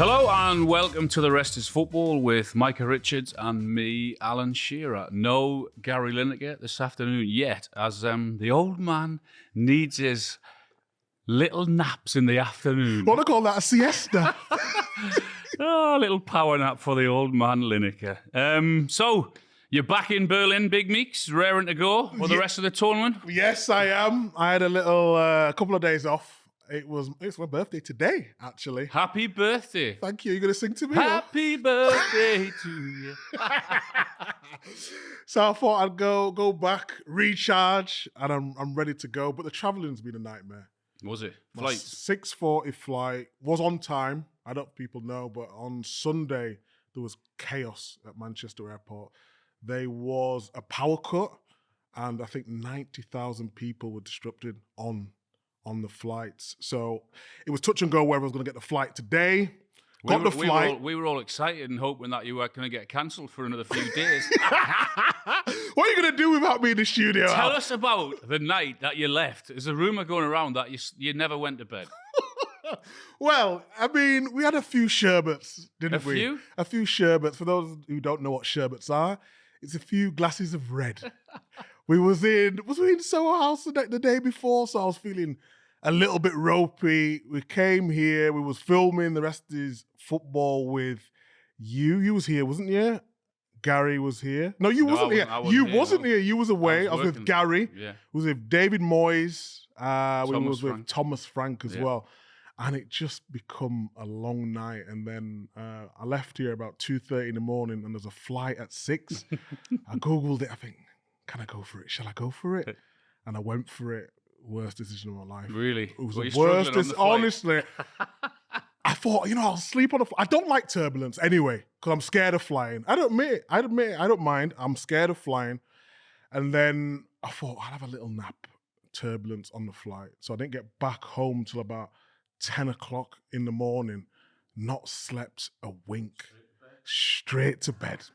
Hello and welcome to The Rest is Football with Micah Richards and me, Alan Shearer. No Gary Lineker this afternoon yet, as the old man needs his little naps in the afternoon. What do I call that, a siesta? A little power nap for the old man Lineker. So, you're back in Berlin, Big Meeks, raring to go for the rest of the tournament? Yes, I am. I had a couple of days off. It's my birthday today, actually. Happy birthday. Thank you. You going to sing to me? Happy birthday to you. So I thought I'd go back, recharge, and I'm ready to go. But the travelling's been a nightmare. Was it? My Flights? 6:40 flight was on time. I don't know if people know, but on Sunday, there was chaos at Manchester Airport. There was a power cut, and I think 90,000 people were disrupted on the flights. So it was touch and go whether I was going to get the flight today. Got the flight. We were all excited and hoping that you were going to get cancelled for another few days. What are you going to do without me in the studio? Tell us about the night that you left. There's a rumour going around that you never went to bed. Well, I mean, we had a few sherbets, didn't we? A few? A few sherbets. For those who don't know what sherbets are, it's a few glasses of red. we was in Soho House the day before, so I was feeling a little bit ropey. We came here, we was filming The Rest is Football with you. You was here, wasn't you? Gary was here. No, you wasn't here. You wasn't here. You was away. I was with Gary. Yeah. I was with David Moyes. We was with Frank. Thomas Frank as well. And it just become a long night. And then I left here about 2:30 in the morning and there's a flight at 6. I Googled it. I think, can I go for it? Shall I go for it? And I went for it. Worst decision of my life. Really? It was the worst decision. Honestly, I thought, I'll sleep on I don't like turbulence anyway, because I'm scared of flying. I admit, I don't mind. I'm scared of flying. And then I thought, I'll have a little nap, turbulence on the flight. So I didn't get back home till about 10 o'clock in the morning, not slept a wink. Straight to bed.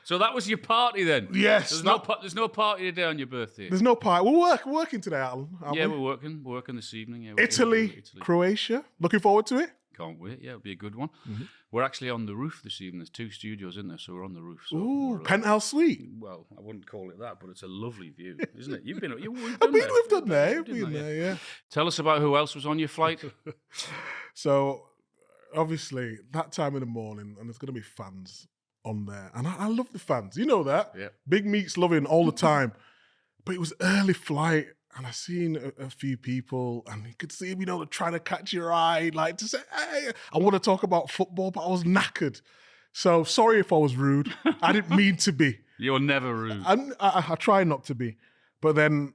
So that was your party then? Yes. There's no party today on your birthday? There's no party. We're working today, Alan. We're working. We're working this evening. Yeah, Italy, Croatia. Looking forward to it. Can't wait. Yeah, it'll be a good one. Mm-hmm. We're actually on the roof this evening. There's 2 studios in there, so we're on the roof. So ooh, penthouse suite. Well, I wouldn't call it that, but it's a lovely view, isn't it? We've done there. We've done there. We've been there, yeah. Tell us about who else was on your flight. So, obviously, that time in the morning, and there's going to be fans on there. And I love the fans. You know that. Yeah. Big Meats loving all the time. But it was early flight. And I seen a few people, and you could see them, they're trying to catch your eye, like to say, hey, I want to talk about football, but I was knackered. So sorry if I was rude. I didn't mean to be. You're never rude. I try not to be. But then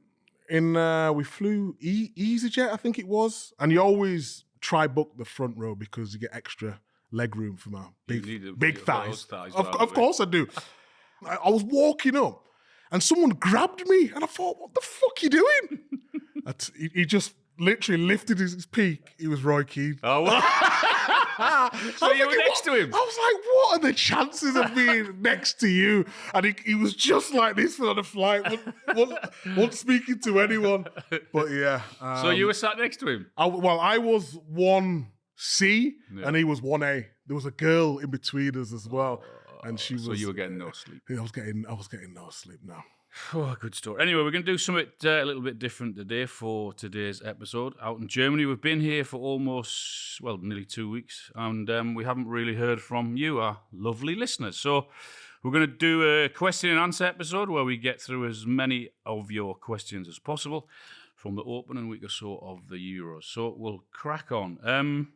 we flew EasyJet, I think it was. And you always try book the front row because you get extra leg room for my big thighs. Of course I do. I was walking up. And someone grabbed me, and I thought, what the fuck are you doing? He just literally lifted his peak. He was Roy Keane. Oh, so you were next to him? I was like, what are the chances of being next to you? And he was just like this on the flight, wasn't speaking to anyone. But yeah. So you were sat next to him? I was 1C, and he was 1A. There was a girl in between us as well. And she was. So you were getting no sleep. I was getting no sleep now. Oh, good story. Anyway, we're going to do something a little bit different today for today's episode. Out in Germany, we've been here for nearly 2 weeks, and we haven't really heard from you, our lovely listeners. So we're going to do a question and answer episode where we get through as many of your questions as possible from the opening week or so of the Euros. So we'll crack on.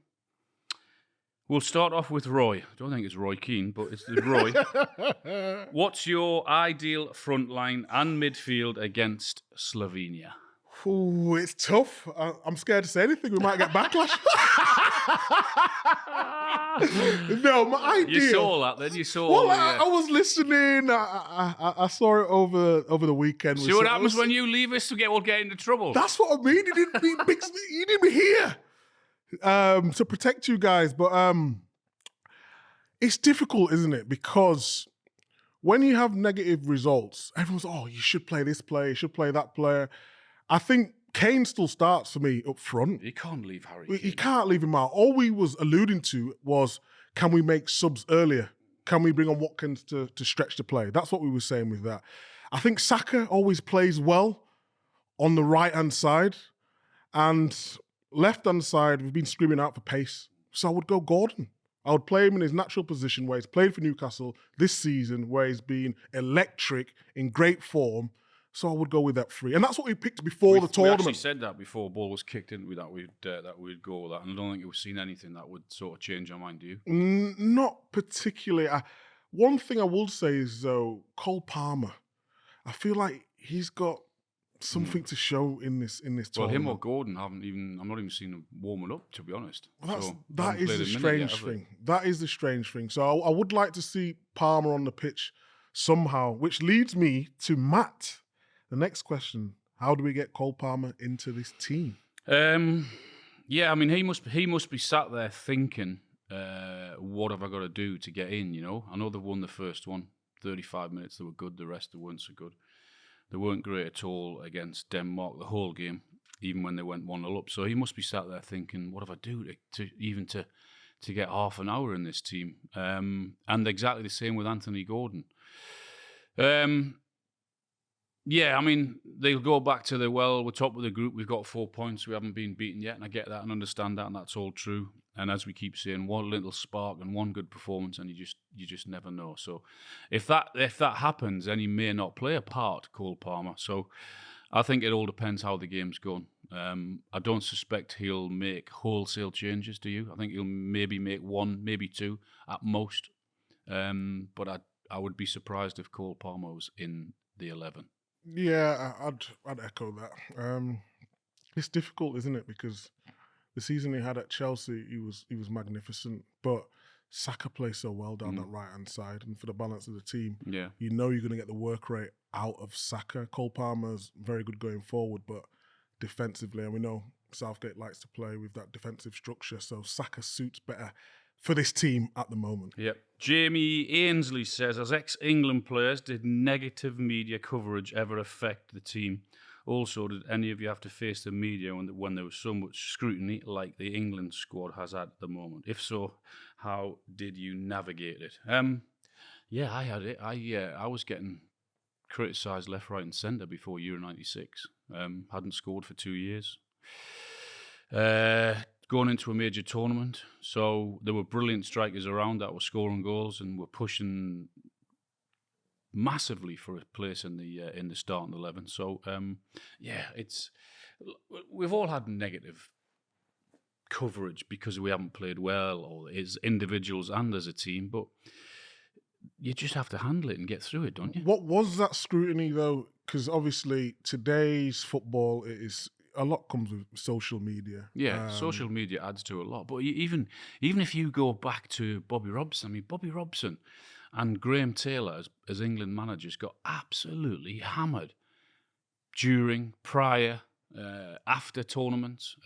We'll start off with Roy. I don't think it's Roy Keane, but it's Roy. What's your ideal front line and midfield against Slovenia? Ooh, it's tough. I'm scared to say anything. We might get backlash. No, my ideal. You saw that then? You saw well, I was listening. I saw it over the weekend. See what happens when you leave us we'll get into trouble. That's what I mean. He didn't be here. To protect you guys, but it's difficult, isn't it? Because when you have negative results, everyone's, you should play this player, you should play that player. I think Kane still starts for me up front. You can't leave Harry Kane. You can't leave him out. All we was alluding to was, can we make subs earlier? Can we bring on Watkins to stretch the play? That's what we were saying with that. I think Saka always plays well on the right-hand side. And left-hand side, we've been screaming out for pace. So I would go Gordon. I would play him in his natural position where he's played for Newcastle this season, where he's been electric, in great form. So I would go with that 3. And that's what we picked before the tournament. We actually said that before ball was kicked in with that we'd go with that. And I don't think we've seen anything that would sort of change our mind, do you? Not particularly. One thing I will say is, though, Cole Palmer. I feel like he's got something to show in this tournament. Well, him or Gordon I'm not even seen him warming up, to be honest. Well, that is the strange thing. That is the strange thing. So I would like to see Palmer on the pitch somehow, which leads me to Matt. The next question: how do we get Cole Palmer into this team? Yeah, I mean, he must be sat there thinking, what have I got to do to get in? You know, I know they won the first one, 35 minutes. They were good. The rest they weren't so good. They weren't great at all against Denmark the whole game, even when they went 1-0 up. So he must be sat there thinking, what do I do to get half an hour in this team? And exactly the same with Anthony Gordon. Yeah, I mean, they'll go back to we're top of the group, we've got 4 points, we haven't been beaten yet, and I get that and understand that, and that's all true. And as we keep saying, one little spark and one good performance, and you just never know. So if that happens, then he may not play a part, Cole Palmer. So I think it all depends how the game's going. I don't suspect he'll make wholesale changes, do you? I think he'll maybe make 1, maybe 2 at most. But I would be surprised if Cole Palmer was in the 11. Yeah, I'd echo that. It's difficult, isn't it? Because the season he had at Chelsea, he was magnificent. But Saka plays so well down that right-hand side. And for the balance of the team, you know you're going to get the work rate out of Saka. Cole Palmer's very good going forward, but defensively, and we know Southgate likes to play with that defensive structure. So Saka suits better for this team at the moment. Yep. Jamie Ainsley says, as ex-England players, did negative media coverage ever affect the team? Also, did any of you have to face the media when there was so much scrutiny like the England squad has at the moment? If so, how did you navigate it? Yeah, I had it. I was getting criticised left, right and centre before Euro 96. Hadn't scored for 2 years. Going into a major tournament. So there were brilliant strikers around that were scoring goals and were pushing massively for a place in the starting 11. So we've all had negative coverage because we haven't played well, or as individuals and as a team, but you just have to handle it and get through it, don't you? What was that scrutiny though? Because obviously today's football is a lot comes with social media. Yeah, social media adds to a lot. But even if you go back to Bobby Robson, I mean, Bobby Robson and Graham Taylor as England managers got absolutely hammered during, prior, after tournaments.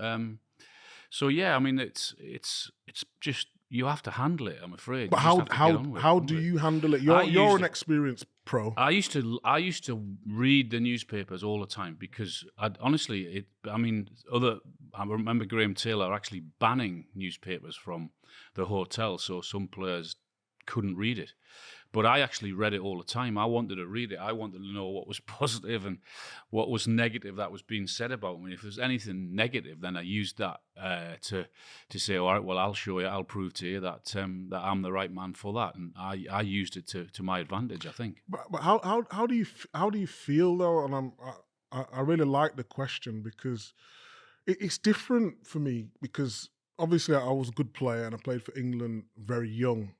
So yeah, I mean, it's just you have to handle it. I'm afraid. But how do you handle it? You're an experienced pro. I used to read the newspapers all the time because I remember Graham Taylor actually banning newspapers from the hotel, so some players couldn't read it. But I actually read it all the time. I wanted to read it. I wanted to know what was positive and what was negative that was being said about me. If there's anything negative, then I used that to say, all right, well, I'll show you, I'll prove to you that that I'm the right man for that. And I used it to my advantage, I think. But how do you feel though? And I really like the question because it's different for me because obviously I was a good player and I played for England very young.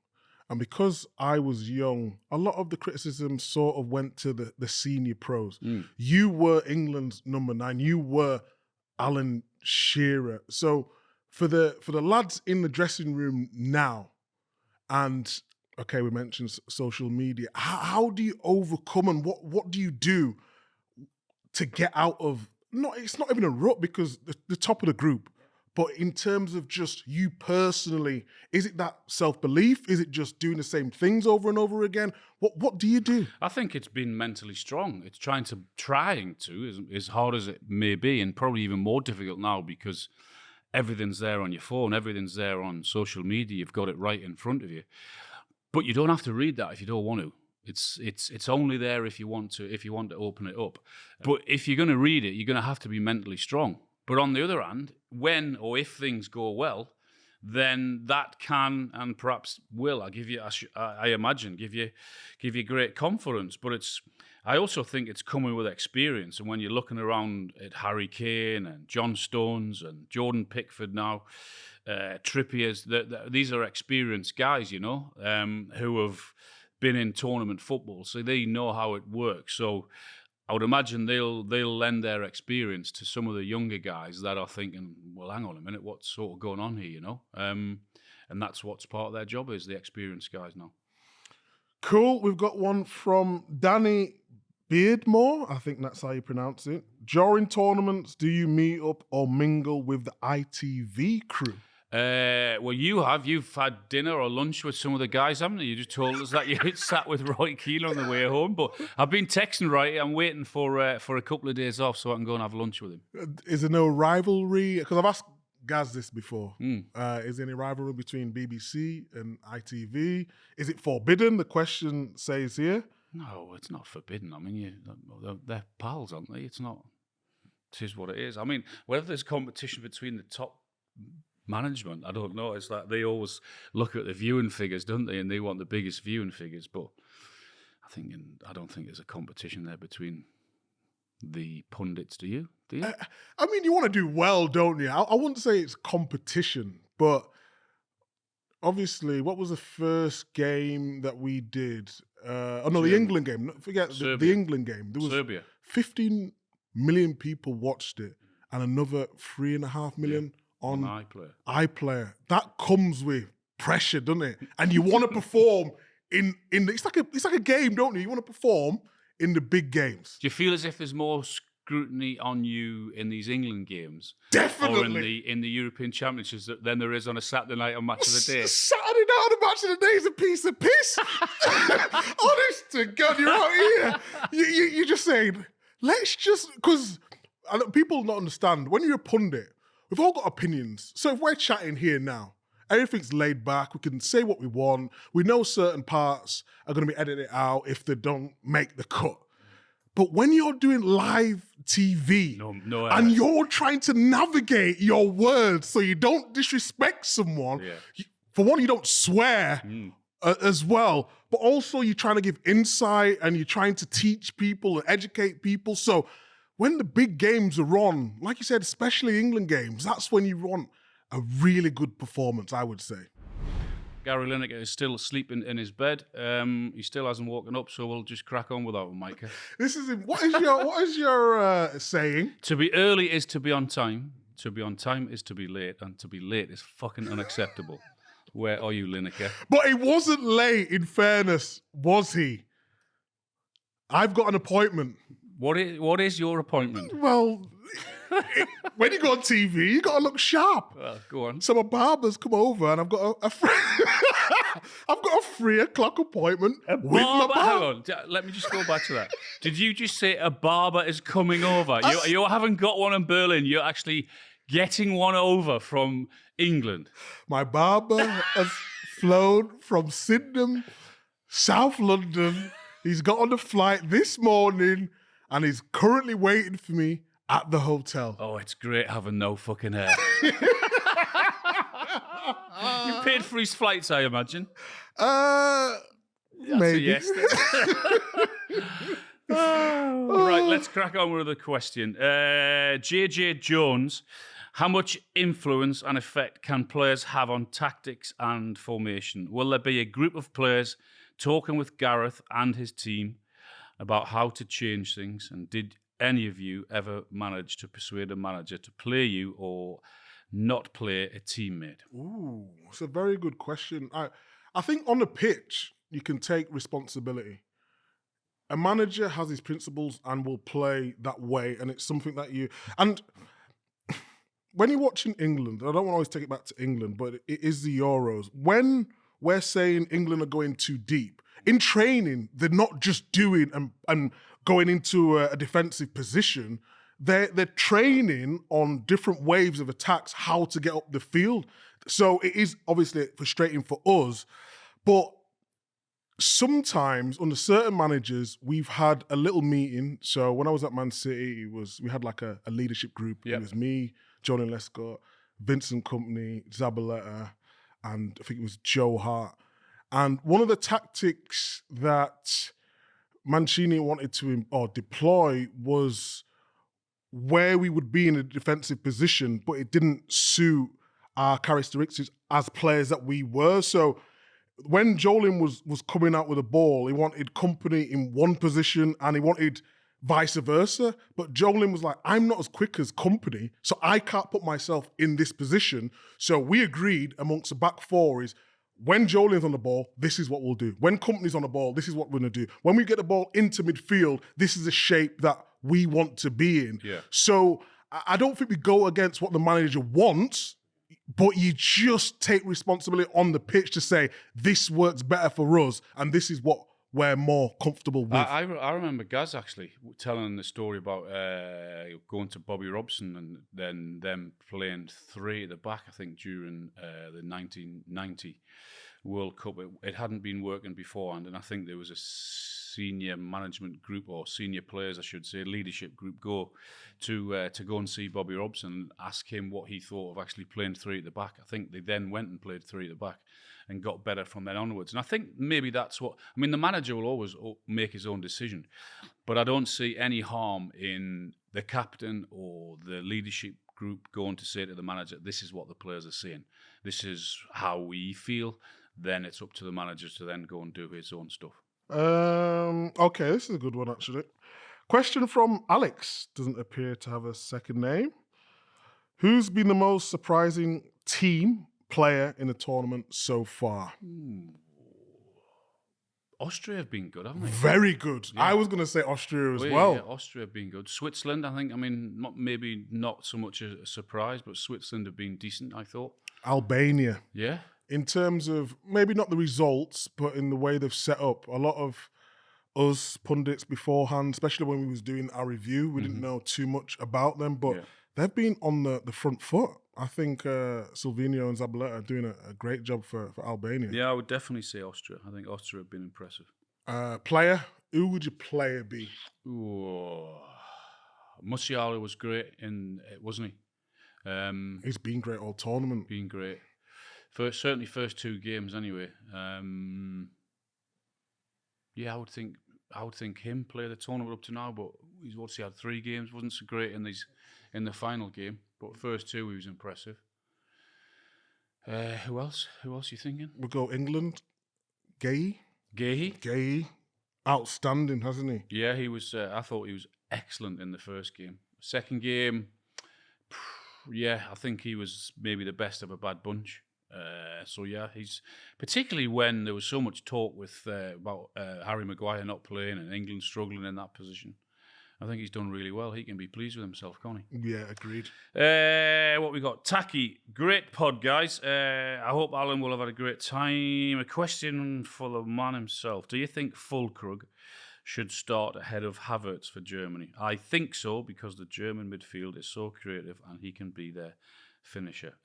And because I was young, a lot of the criticism sort of went to the senior pros. You were England's number 9. You were Alan Shearer. So for the lads in the dressing room now, and okay, we mentioned social media. How do you overcome and what do you do to get out of? It's not even a rut because the top of the group, But in terms of just you personally, is it that self-belief? Is it just doing the same things over and over again? What do you do? I think it's been mentally strong. It's trying to, as hard as it may be, and probably even more difficult now because everything's there on your phone, everything's there on social media. You've got it right in front of you. But you don't have to read that if you don't want to. It's only there if you want to open it up. But if you're going to read it, you're going to have to be mentally strong. But on the other hand, when or if things go well, then that can and perhaps will, I imagine, give you great confidence. But I also think it's coming with experience. And when you're looking around at Harry Kane and John Stones and Jordan Pickford now, Trippier's, these are experienced guys, who have been in tournament football, so they know how it works. So I would imagine they'll lend their experience to some of the younger guys that are thinking, well, hang on a minute, what's sort of going on here, and that's what's part of their job is the experienced guys now. Cool. We've got one from Danny Beardmore. I think that's how you pronounce it. During tournaments, do you meet up or mingle with the ITV crew? Well, you've had dinner or lunch with some of the guys, haven't you? You just told us that you sat with Roy Keane on the way home. But I've been texting Roy. I'm waiting for a couple of days off so I can go and have lunch with him. Is there no rivalry? Because I've asked Gaz this before. Is there any rivalry between BBC and ITV? Is it forbidden? The question says here. No, it's not forbidden. I mean, they're pals, aren't they? It's not. It is what it is. I mean, whether there's competition between the top management, I don't know. It's like they always look at the viewing figures, don't they? And they want the biggest viewing figures. But I don't think there's a competition there between the pundits. Do you? I mean, you want to do well, don't you? I wouldn't say it's competition, but obviously, what was the first game that we did? The England game. Forget the England game. There was Serbia. 15 million people watched it, and another 3.5 million on iPlayer. That comes with pressure, doesn't it? And you want to perform in it's like a game, don't you? You want to perform in the big games. Do you feel as if there's more scrutiny on you in these England games? Definitely. Or in the European Championships than there is on a Saturday night on Match of the Day? Saturday night on a Match of the Day is a piece of piss. Honest to God, you're out here. You're just saying, because people don't understand, when you're a pundit, we've all got opinions. So if we're chatting here now, everything's laid back. We can say what we want. We know certain parts are going to be edited out if they don't make the cut. But when you're doing live TV and you're trying to navigate your words so you don't disrespect someone, for one, you don't swear as well, but also you're trying to give insight and you're trying to teach people and educate people. So when the big games are on, like you said, especially England games, that's when you want a really good performance, I would say. Gary Lineker is still sleeping in his bed. He still hasn't woken up, so we'll just crack on with that one, Micah. What is your saying? To be early is to be on time. To be on time is to be late, and to be late is fucking unacceptable. Where are you, Lineker? But he wasn't late, in fairness, was he? I've got an appointment. What is your appointment? Well, when you go on TV, you got to look sharp. Well, go on. So my barber's come over, and I've got a 3:00 appointment with my barber. Hang on, let me just go back to that. Did you just say a barber is coming over? You haven't got one in Berlin. You're actually getting one over from England. My barber has flown from Sydenham, South London. He's got on the flight this morning, and he's currently waiting for me at the hotel. Oh, it's great having no fucking hair. You paid for his flights, I imagine. Maybe. Yes. Right, let's crack on with the question. JJ Jones, how much influence and effect can players have on tactics and formation? Will there be a group of players talking with Gareth and his team about how to change things? And did any of you ever manage to persuade a manager to play you or not play a teammate? Ooh, it's a very good question. I think on the pitch, you can take responsibility. A manager has his principles and will play that way, and it's something that you... And when you're watching England, I don't want to always take it back to England, but it is the Euros. When we're saying England are going too deep, in training, they're not just doing and going into a defensive position. They're training on different waves of attacks, how to get up the field. So it is obviously frustrating for us, but sometimes under certain managers, we've had a little meeting. So when I was at Man City, we had like a leadership group. It was me, Johnny Lescott, Vincent Kompany, Zabaleta, and I think it was Joe Hart. And one of the tactics that Mancini wanted to deploy was where we would be in a defensive position, but it didn't suit our characteristics as players that we were. So when Jolin was coming out with a ball, he wanted Kompany in one position and he wanted vice versa. But Jolin was like, I'm not as quick as Kompany, so I can't put myself in this position. So we agreed amongst the back four is, when Jolin's on the ball, this is what we'll do. When Kompany's on the ball, this is what we're going to do. When we get the ball into midfield, this is the shape that we want to be in. Yeah. So I don't think we go against what the manager wants, but you just take responsibility on the pitch to say, this works better for us and this is what we're more comfortable with. I remember Gaz actually telling the story about going to Bobby Robson and then them playing three at the back, I think, during the 1990 World Cup. It hadn't been working beforehand, and I think there was a senior management group, or senior players, I should say, leadership group, go to go and see Bobby Robson and ask him what he thought of actually playing three at the back. I think they then went and played three at the back and got better from then onwards. And I think maybe that's what... I mean, the manager will always make his own decision, but I don't see any harm in the captain or the leadership group going to say to the manager, this is what the players are saying. This is how we feel. Then it's up to the manager to then go and do his own stuff. Okay, this is a good one, actually. Question from Alex. Doesn't appear to have a second name. Who's been the most surprising team player in the tournament so far? Austria have been good, haven't they? Very good. Yeah. I was going to say Austria as well. Yeah, Austria have been good. Switzerland, I think, maybe not so much a surprise, but Switzerland have been decent, I thought. Albania. Yeah. In terms of, maybe not the results, but in the way they've set up. A lot of us pundits beforehand, especially when we was doing our review, we didn't know too much about them, but they've been on the front foot. I think Silvino and Zabaleta are doing a great job for Albania. Yeah, I would definitely say Austria. I think Austria have been impressive. Player? Who would your player be? Musiala was great, wasn't he? He's been great all tournament. Been great. Certainly first two games anyway. Yeah, I would think him play the tournament up to now, but he's obviously had 3 games. Wasn't so great in the final game, but first 2 he was impressive. Who else? Who else are you thinking? We'll go England. Gay. Outstanding, hasn't he? Yeah, he was. I thought he was excellent in the first game. Second game, yeah, I think he was maybe the best of a bad bunch. So yeah, he's particularly when there was so much talk about Harry Maguire not playing and England struggling in that position. I think he's done really well. He can be pleased with himself, can't he? Yeah, agreed. What we got? Tacky, great pod, guys. I hope Alan will have had a great time. A question for the man himself. Do you think Füllkrug should start ahead of Havertz for Germany? I think so, because the German midfield is so creative and he can be their finisher.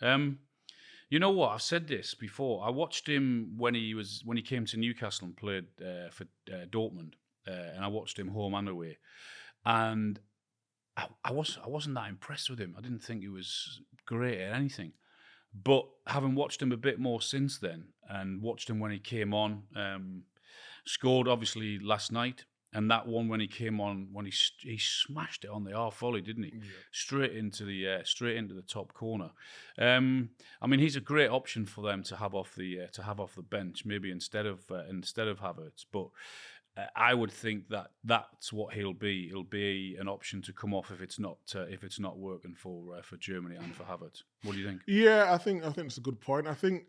You know what? I've said this before. I watched him when he came to Newcastle and played for Dortmund, and I watched him home and away, and I wasn't that impressed with him. I didn't think he was great at anything. But having watched him a bit more since then, and watched him when he came on, scored obviously last night. And that one when he came on, when he smashed it on the half volley, didn't he? Yeah. Straight into the top corner. I mean, he's a great option for them to have off the bench, maybe instead of Havertz. But I would think that's what he'll be. He'll be an option to come off if it's not working for Germany and for Havertz. What do you think? Yeah, I think it's a good point. I think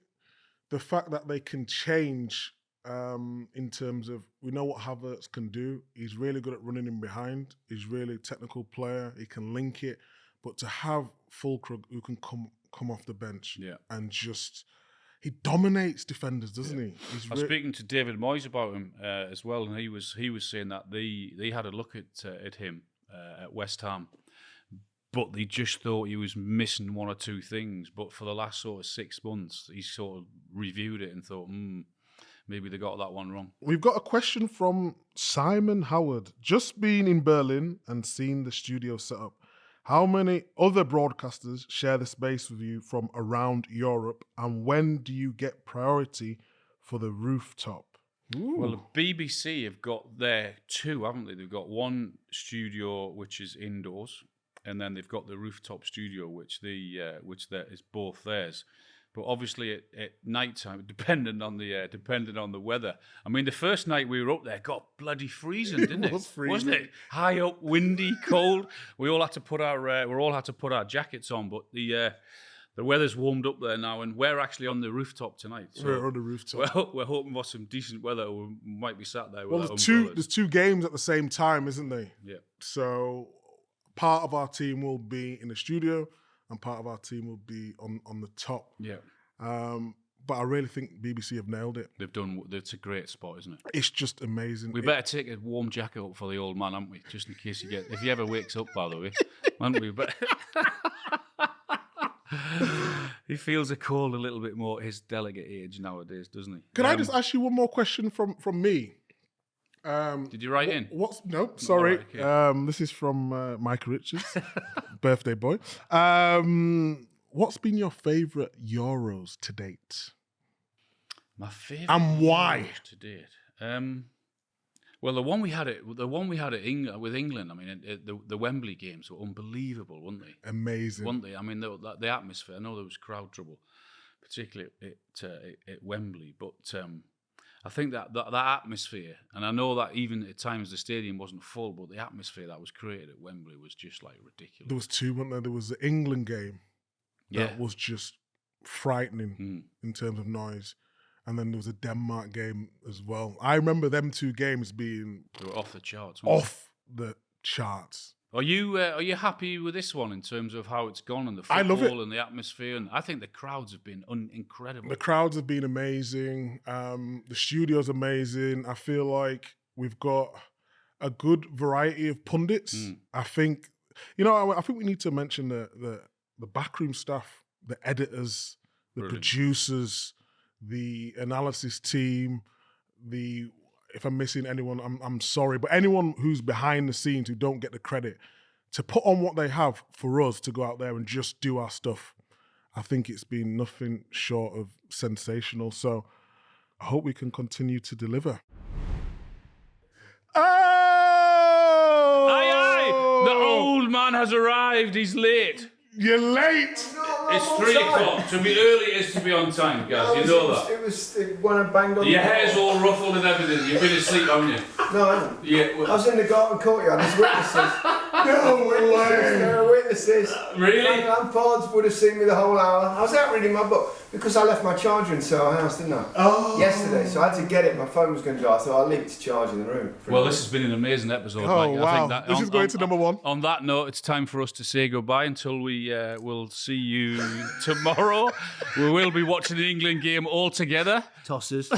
the fact that they can change. In terms of, we know what Havertz can do. He's really good at running in behind. He's really a technical player. He can link it. But to have Füllkrug who can come off the bench and just he dominates defenders, doesn't he? I was speaking to David Moyes about him as well, and he was saying that they had a look at him at West Ham, but they just thought he was missing one or two things. But for the last sort of 6 months, he sort of reviewed it and thought, maybe they got that one wrong. We've got a question from Simon Howard. Just being in Berlin and seeing the studio set up, how many other broadcasters share the space with you from around Europe, and when do you get priority for the rooftop? Ooh. Well, the BBC have got their two, haven't they? They've got one studio which is indoors, and then they've got the rooftop studio which is both theirs. But obviously at night time, depending on the weather. I mean, the first night we were up there, got bloody freezing, didn't it? Freezing. Wasn't it? High up, windy, cold. We all had to put our jackets on. But the weather's warmed up there now, and we're actually on the rooftop tonight. So we're on the rooftop. We're hoping for some decent weather. We might be sat there. Well, with there's two games at the same time, isn't there? Yeah. So part of our team will be in the studio, and part of our team will be on the top. Yeah. But I really think BBC have nailed it. It's a great spot, isn't it? It's just amazing. We better take a warm jacket up for the old man, haven't we? Just in case if he ever wakes up, by the way, haven't we? But he feels a cold a little bit more at his delicate age nowadays, doesn't he? Can I just ask you one more question from me? Did you write in? No, sorry. Right, okay. This is from Micah Richards, birthday boy. What's been your favourite Euros to date? My favourite and why Euros to date? Well, the one we had with England. I mean, the Wembley games were unbelievable, weren't they? Amazing, weren't they? I mean, the atmosphere. I know there was crowd trouble, particularly at Wembley, but I think that atmosphere, and I know that even at times the stadium wasn't full, but the atmosphere that was created at Wembley was just like ridiculous. There was two, weren't there? There was the England game that was just frightening in terms of noise. And then there was a Denmark game as well. I remember them two games being... They were off the charts. The charts. Are you happy with this one in terms of how it's gone and the football I love it. And the atmosphere? And I think the crowds have been incredible. The crowds have been amazing. The studio's amazing. I feel like we've got a good variety of pundits. I think, I think we need to mention the backroom staff, the editors, the producers, the analysis team, if I'm missing anyone, I'm sorry, but anyone who's behind the scenes who don't get the credit to put on what they have for us to go out there and just do our stuff, I think it's been nothing short of sensational. So I hope we can continue to deliver. Oh! Aye, aye! The old man has arrived. He's late. You're late. It's 3 o'clock. To be early is to be on time, guys. You know that. It was when I banged on. Your hair's all ruffled and everything. You've been asleep, haven't you? No, I haven't. Yeah. Well, I was in the garden courtyard. There's witnesses. No way. There are witnesses. Really? Lampards would have seen me the whole hour. I was out reading my book because I left my charger in Soho House, didn't I? Oh. Yesterday, so I had to get it. My phone was going to die, so I'll leave it to charge in the room. Well, this has been an amazing episode. Oh, Mike. wow. I think that This is going to number one. On that note, it's time for us to say goodbye until we will see you tomorrow. We will be watching the England game all together. Tossers.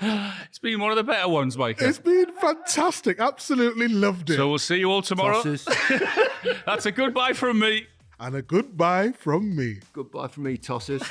It's been one of the better ones, Micah. It's been fantastic. Absolutely loved it. So we'll see you all tomorrow. Tossers. That's a goodbye from me. And a goodbye from me. Goodbye from me, tossers.